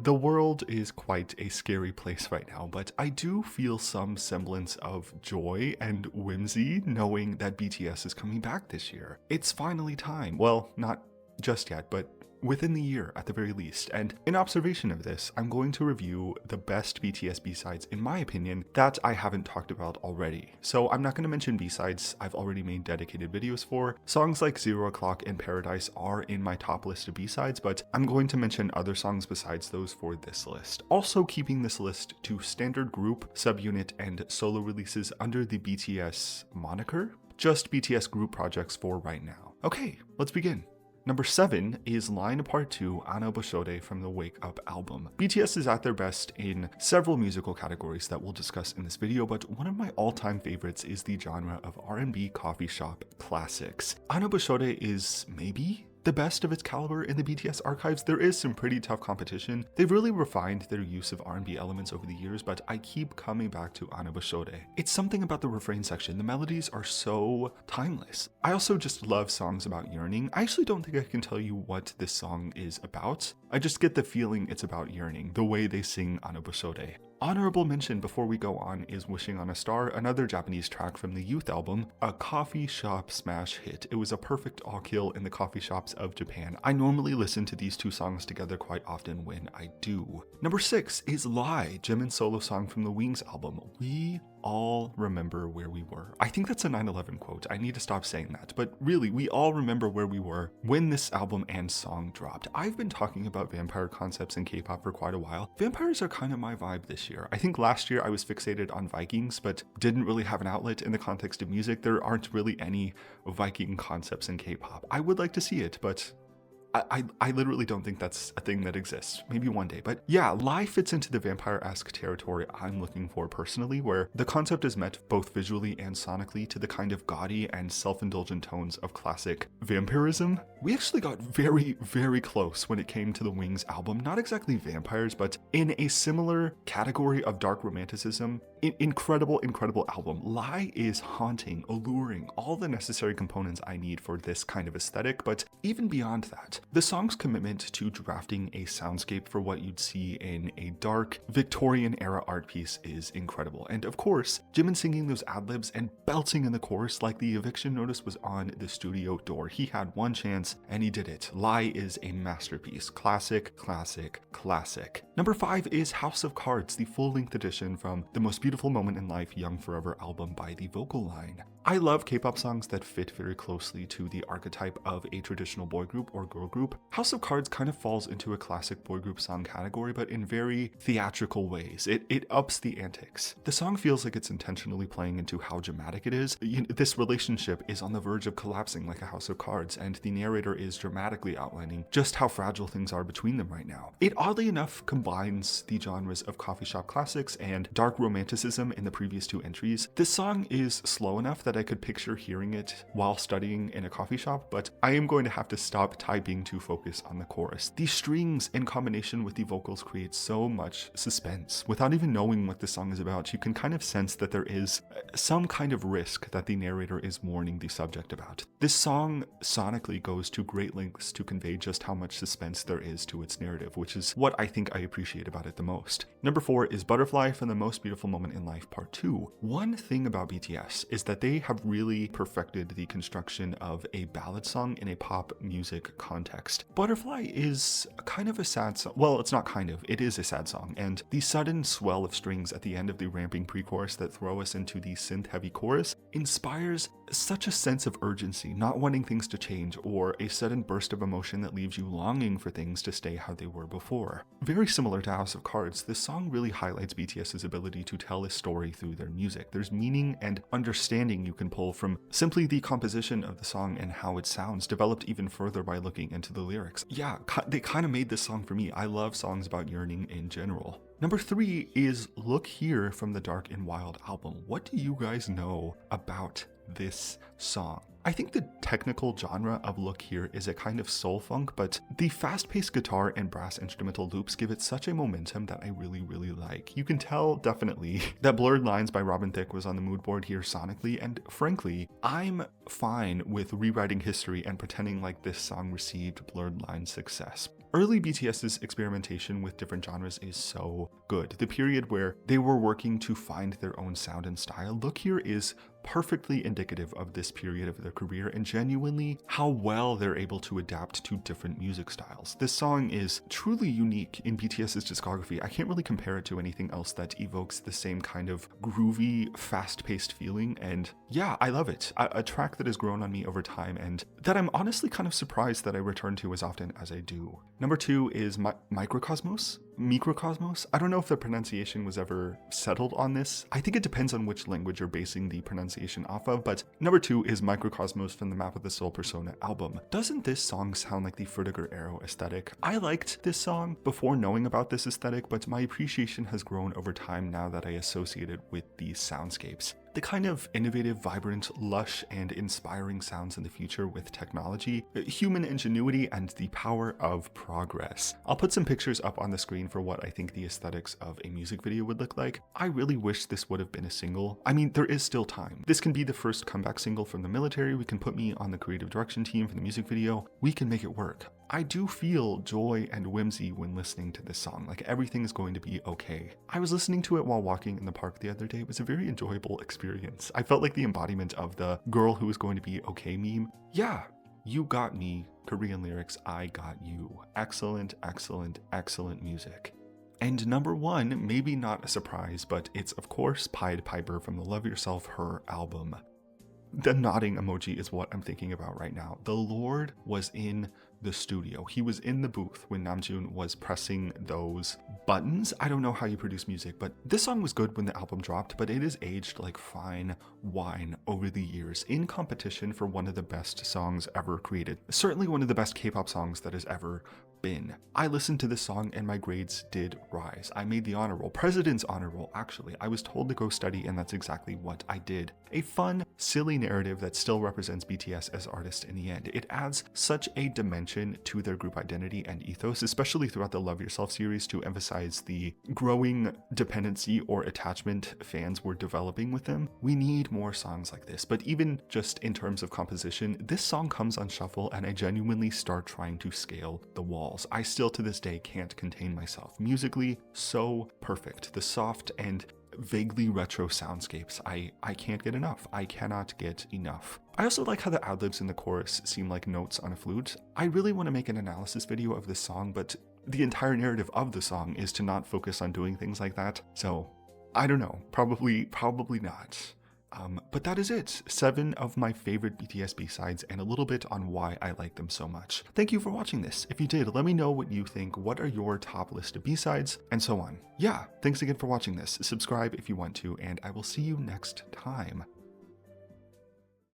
The world is quite a scary place right now, but I do feel some semblance of joy and whimsy knowing that BTS is coming back this year. It's finally time. Well, not just yet, but within the year at the very least. And in observation of this, I'm going to review the best BTS B-sides, in my opinion, that I haven't talked about already. So I'm not going to mention B-sides I've already made dedicated videos for. Songs like 0 O'Clock and Paradise are in my top list of B-sides, but I'm going to mention other songs besides those for this list. Also keeping this list to standard group, subunit, and solo releases under the BTS moniker. Just BTS group projects for right now. Okay, let's begin. Number 7 is Line Part 2, Ano Boshode from the Wake Up album. BTS is at their best in several musical categories that we'll discuss in this video, but one of my all-time favorites is the genre of R&B coffee shop classics. Ano Boshode is maybe the best of its caliber in the BTS archives. There is some pretty tough competition. They've really refined their use of R&B elements over the years, but I keep coming back to Ano Boshode. It's something about the refrain section. The melodies are so timeless. I also just love songs about yearning. I actually don't think I can tell you what this song is about. I just get the feeling it's about yearning, the way they sing Ano Boshode. Honorable mention before we go on is Wishing on a Star, another Japanese track from the Youth album, a coffee shop smash hit. It was a perfect all-kill in the coffee shops of Japan. I normally listen to these two songs together quite often when I do. Number 6 is Lie, Jimin's solo song from the Wings album. We all remember where we were. I think that's a 9/11 quote. I need to stop saying that, but really, we all remember where we were when this album and song dropped. I've been talking about vampire concepts in K-pop for quite a while. Vampires are kind of my vibe this year. I think last year I was fixated on Vikings, but didn't really have an outlet in the context of music. There aren't really any Viking concepts in K-pop. I would like to see it, but I literally don't think that's a thing that exists. Maybe one day. But yeah, Lie fits into the vampire-esque territory I'm looking for personally, where the concept is met both visually and sonically to the kind of gaudy and self-indulgent tones of classic vampirism. We actually got very, very close when it came to the Wings album. Not exactly vampires, but in a similar category of dark romanticism. Incredible, incredible album. Lie is haunting, alluring, all the necessary components I need for this kind of aesthetic, but even beyond that, the song's commitment to drafting a soundscape for what you'd see in a dark, Victorian-era art piece is incredible. And of course, Jimin singing those ad-libs and belting in the chorus like the eviction notice was on the studio door. He had one chance, and he did it. Lie is a masterpiece. Classic, classic, classic. Number 5 is House of Cards, the full-length edition from The Most Beautiful Moment in Life Young Forever album by the Vocal Line. I love K-pop songs that fit very closely to the archetype of a traditional boy group or girl group. House of Cards kind of falls into a classic boy group song category, but in very theatrical ways. It ups the antics. The song feels like it's intentionally playing into how dramatic it is. This relationship is on the verge of collapsing like a house of cards, and the narrator is dramatically outlining just how fragile things are between them right now. It oddly enough combines the genres of coffee shop classics and dark romanticism in the previous two entries. This song is slow enough that I could picture hearing it while studying in a coffee shop, but I am going to have to stop typing to focus on the chorus. These strings in combination with the vocals create so much suspense. Without even knowing what the song is about, you can kind of sense that there is some kind of risk that the narrator is warning the subject about. This song sonically goes to great lengths to convey just how much suspense there is to its narrative, which is what I think I appreciate about it the most. Number 4 is Butterfly from The Most Beautiful Moment in Life Part 2. One thing about BTS is that they have really perfected the construction of a ballad song in a pop music context. Butterfly is kind of a sad song. Well, it's not kind of, it is a sad song, and the sudden swell of strings at the end of the ramping pre-chorus that throw us into the synth-heavy chorus inspires such a sense of urgency, not wanting things to change, or a sudden burst of emotion that leaves you longing for things to stay how they were before. Very similar to House of Cards, this song really highlights BTS's ability to tell a story through their music. There's meaning and understanding you can pull from simply the composition of the song and how it sounds, developed even further by looking into the lyrics. Yeah, they kind of made this song for me. I love songs about yearning in general. Number 3 is Look Here from the Dark and Wild album. What do you guys know about this song? I think the technical genre of Look Here is a kind of soul funk, but the fast-paced guitar and brass instrumental loops give it such a momentum that I really, really like. You can tell definitely that Blurred Lines by Robin Thicke was on the mood board here sonically, and frankly, I'm fine with rewriting history and pretending like this song received Blurred Lines success. Early BTS's experimentation with different genres is so good. The period where they were working to find their own sound and style, Look Here is perfectly indicative of this period of their career and genuinely how well they're able to adapt to different music styles. This song is truly unique in BTS's discography. I can't really compare it to anything else that evokes the same kind of groovy, fast-paced feeling, and yeah, I love it. A track that has grown on me over time and that I'm honestly kind of surprised that I return to as often as I do. Number 2 is Microcosmos? Microcosmos? I don't know if the pronunciation was ever settled on this. I think it depends on which language you're basing the pronunciation off of, but number 2 is Microcosmos from the Map of the Soul Persona album. Doesn't this song sound like the Frutiger Arrow aesthetic? I liked this song before knowing about this aesthetic, but my appreciation has grown over time now that I associate it with these soundscapes. The kind of innovative, vibrant, lush, and inspiring sounds in the future with technology, human ingenuity, and the power of progress. I'll put some pictures up on the screen for what I think the aesthetics of a music video would look like. I really wish this would have been a single. I mean, there is still time. This can be the first comeback single from the military. We can put me on the creative direction team for the music video. We can make it work. I do feel joy and whimsy when listening to this song, like everything is going to be okay. I was listening to it while walking in the park the other day. It was a very enjoyable experience. I felt like the embodiment of the girl who is going to be okay meme. Yeah, you got me. Korean lyrics, I got you. Excellent, excellent, excellent music. And number 1, maybe not a surprise, but it's of course Pied Piper from the Love Yourself Her album. The nodding emoji is what I'm thinking about right now. The Lord was in the studio. He was in the booth when Namjoon was pressing those buttons. I don't know how you produce music, but this song was good when the album dropped, but it is aged like fine wine over the years in competition for one of the best songs ever created. Certainly one of the best K-pop songs that has ever been. I listened to this song and my grades did rise. I made the honor roll, President's honor roll actually. I was told to go study and that's exactly what I did. A fun, silly narrative that still represents BTS as artists in the end. It adds such a dimension to their group identity and ethos, especially throughout the Love Yourself series, to emphasize the growing dependency or attachment fans were developing with them. We need more songs like this, but even just in terms of composition, this song comes on shuffle and I genuinely start trying to scale the wall. I still to this day can't contain myself. Musically, so perfect. The soft and vaguely retro soundscapes. I can't get enough. I cannot get enough. I also like how the ad-libs in the chorus seem like notes on a flute. I really want to make an analysis video of this song, but the entire narrative of the song is to not focus on doing things like that. So, I don't know. Probably not. But that is it. 7 of my favorite BTS B-sides and a little bit on why I like them so much. Thank you for watching this. If you did, let me know what you think. What are your top list of B-sides and so on. Yeah, thanks again for watching this. Subscribe if you want to, and I will see you next time.